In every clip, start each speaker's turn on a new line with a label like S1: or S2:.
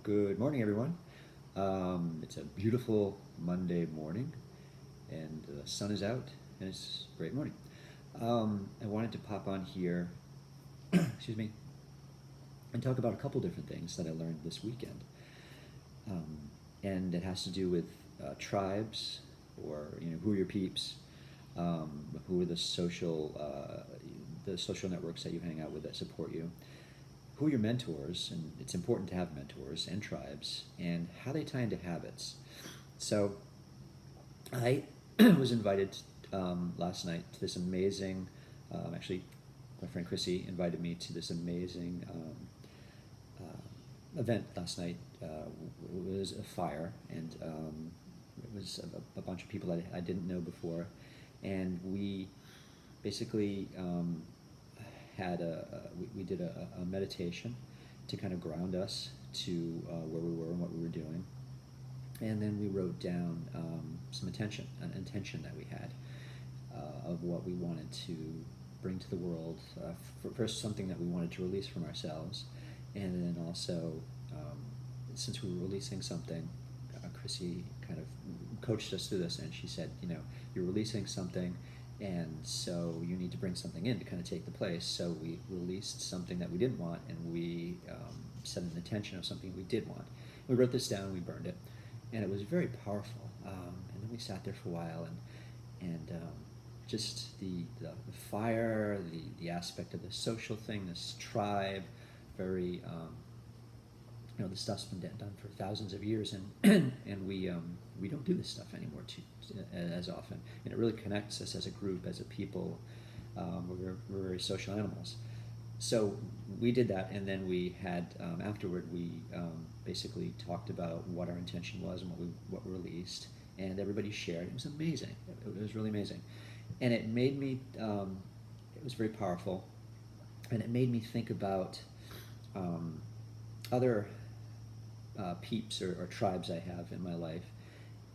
S1: Good morning, everyone. It's a beautiful Monday morning, and the sun is out, and it's a great morning. I wanted to pop on here, excuse me, and talk about a couple different things that I learned this weekend. Um, and it has to do with tribes, or who are your peeps, who are the social networks that you hang out with that support you, who are your mentors, and it's important to have mentors and tribes, and how they tie into habits. So I was invited last night to this amazing, actually, my friend Chrissy invited me to this amazing event last night. It was a fire, and it was a bunch of people that I didn't know before, and we basically we did a meditation to kind of ground us to where we were and what we were doing, and then we wrote down an intention that we had of what we wanted to bring to the world. First, something that we wanted to release from ourselves, and then also, since we were releasing something, Chrissy kind of coached us through this, and she said, you're releasing something, and so you need to bring something in to kind of take the place. So we released something that we didn't want, and we set an intention of something we did want. We wrote this down, we burned it, and it was very powerful. And then we sat there for a while, and just the fire, the aspect of the social thing, this tribe, very this stuff's been done for thousands of years, and and we don't do this stuff anymore as often, and it really connects us as a group, as a people. We're very social animals, so we did that, and then we had afterward we basically talked about what our intention was and what we released, and everybody shared. It was amazing. It was really amazing, and it made me. It was very powerful, and it made me think about other peeps or tribes I have in my life,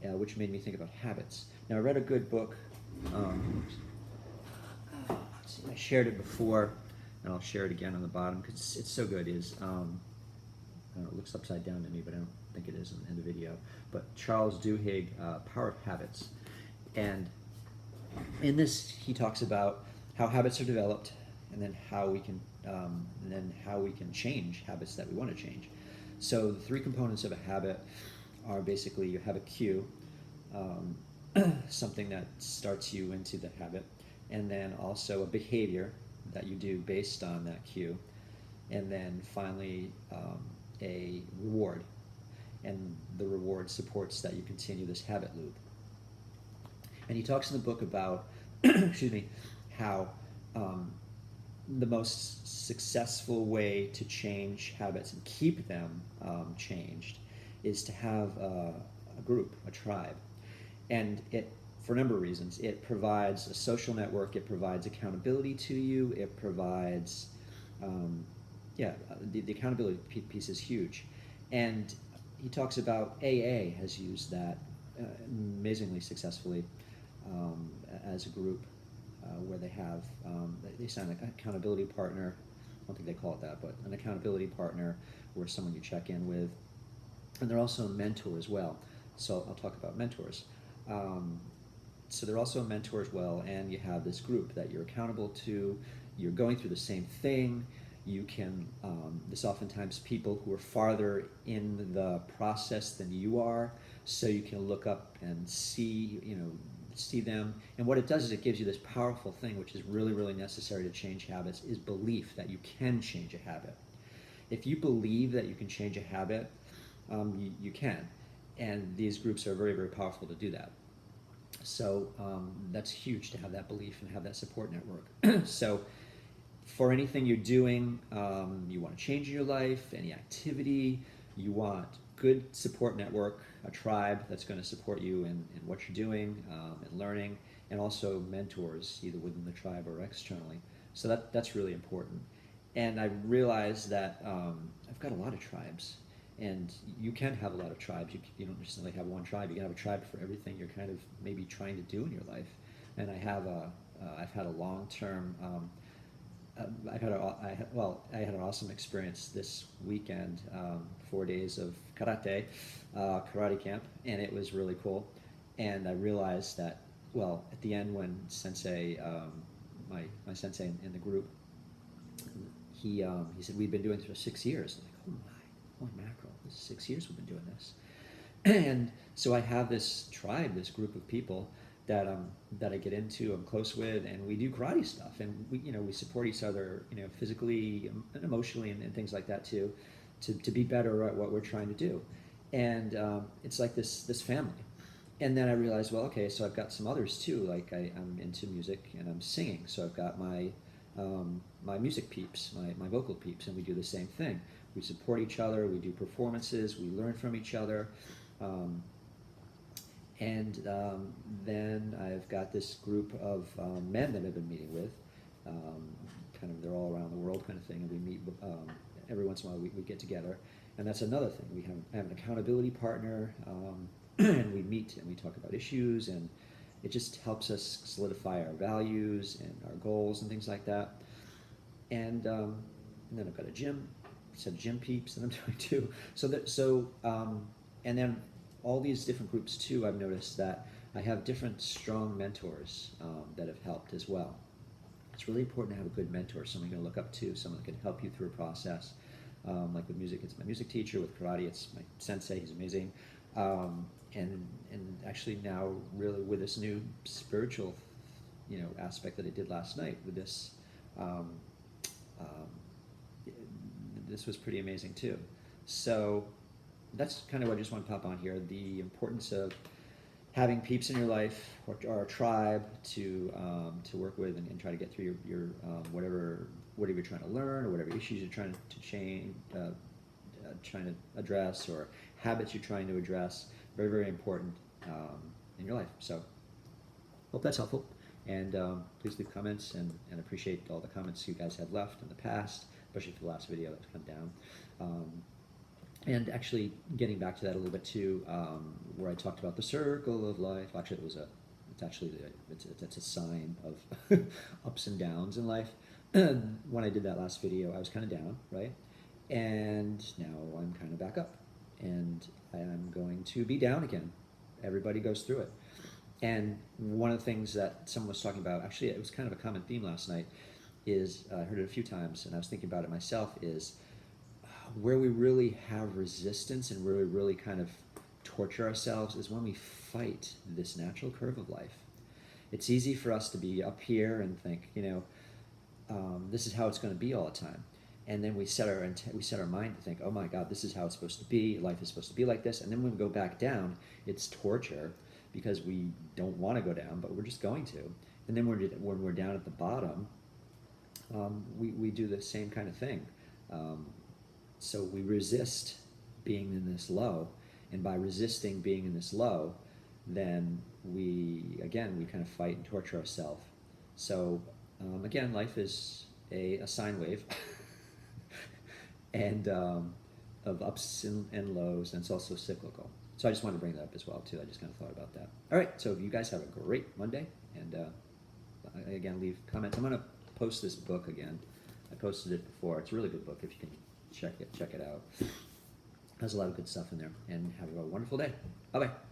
S1: which made me think about habits. Now, I read a good book. I shared it before, and I'll share it again on the bottom because it's so good. I don't know, it looks upside down to me, but I don't think it is in the video. But Charles Duhigg, Power of Habits. And in this, he talks about how habits are developed, and then how we can change habits that we want to change. So the three components of a habit are basically you have a cue, something that starts you into the habit, and then also a behavior that you do based on that cue, and then finally a reward, and the reward supports that you continue this habit loop. And he talks in the book about, excuse me, how the most successful way to change habits and keep them changed is to have a group, a tribe. And it, for a number of reasons, it provides a social network, it provides accountability to you, it provides, the accountability piece is huge. And he talks about AA has used that amazingly successfully as a group. Where they have, they sign an accountability partner. I don't think they call it that, but an accountability partner or someone you check in with. And they're also a mentor as well. So I'll talk about mentors. So they're also a mentor as well, and you have this group that you're accountable to. You're going through the same thing. You can, this oftentimes people who are farther in the process than you are, so you can look up and see them. And what it does is it gives you this powerful thing, which is really, really necessary to change habits, is belief that you can change a habit. If you believe that you can change a habit, you can. And these groups are very, very powerful to do that. So that's huge to have that belief and have that support network. So for anything you're doing, you want to change in your life, any activity, you want good support network, a tribe that's going to support you in what you're doing and learning, and also mentors either within the tribe or externally. So that's really important. And I realized that I've got a lot of tribes, and you can have a lot of tribes. You don't just simply have one tribe. You can have a tribe for everything you're kind of maybe trying to do in your life. And I've had a long-term I had an awesome experience this weekend. 4 days of karate camp, and it was really cool. And I realized that, well, at the end when Sensei, my sensei in the group, he said we've been doing this for 6 years. I'm like, holy mackerel! This is 6 years we've been doing this. And so I have this tribe, this group of people that I get into, I'm close with, and we do karate stuff, and we support each other, physically and emotionally, and things like that too, to be better at what we're trying to do, and it's like this family. And then I realized, well, okay, so I've got some others too. Like I'm into music and I'm singing, so I've got my music peeps, my vocal peeps, and we do the same thing. We support each other. We do performances. We learn from each other. And then I've got this group of men that I've been meeting with. Kind of, they're all around the world, kind of thing, and we meet every once in a while. We get together, and that's another thing. We have an accountability partner, and we meet and we talk about issues, and it just helps us solidify our values and our goals and things like that. And then I've got a set of gym peeps that I'm doing too. And then all these different groups too, I've noticed that I have different strong mentors that have helped as well. It's really important to have a good mentor, someone you can look up to, someone that can help you through a process. Like with music, it's my music teacher. With karate, it's my sensei. He's amazing. And actually now, really, with this new spiritual, aspect that I did last night with this, this was pretty amazing too. So that's kind of what I just want to pop on here. The importance of having peeps in your life, or a tribe to work with and try to get through your whatever you're trying to learn, or whatever issues you're trying to change, trying to address, or habits you're trying to address. Very, very important in your life. So hope that's helpful. And please leave comments, and appreciate all the comments you guys have left in the past, especially for the last video that's come down. And actually, getting back to that a little bit too, where I talked about the circle of life. Actually, it's a sign of ups and downs in life. When I did that last video, I was kind of down, right? And now I'm kind of back up, and I'm going to be down again. Everybody goes through it. And one of the things that someone was talking about, actually, it was kind of a common theme last night, is I heard it a few times, and I was thinking about it myself, is where we really have resistance and where we really kind of torture ourselves is when we fight this natural curve of life. It's easy for us to be up here and think, this is how it's going to be all the time. And then we set our mind to think, oh my God, this is how it's supposed to be. Life is supposed to be like this. And then when we go back down, it's torture because we don't want to go down, but we're just going to. And then when we're down at the bottom, we do the same kind of thing. So we resist being in this low, and by resisting being in this low, then we kind of fight and torture ourselves. So again, life is a sine wave, and of ups and lows, and it's also cyclical. So I just wanted to bring that up as well too. I just kind of thought about that. All right, so you guys have a great Monday, and again, leave comments. I'm going to post this book again. I posted it before. It's a really good book if you can check it out. There's a lot of good stuff in there, and have a wonderful day. Bye-bye.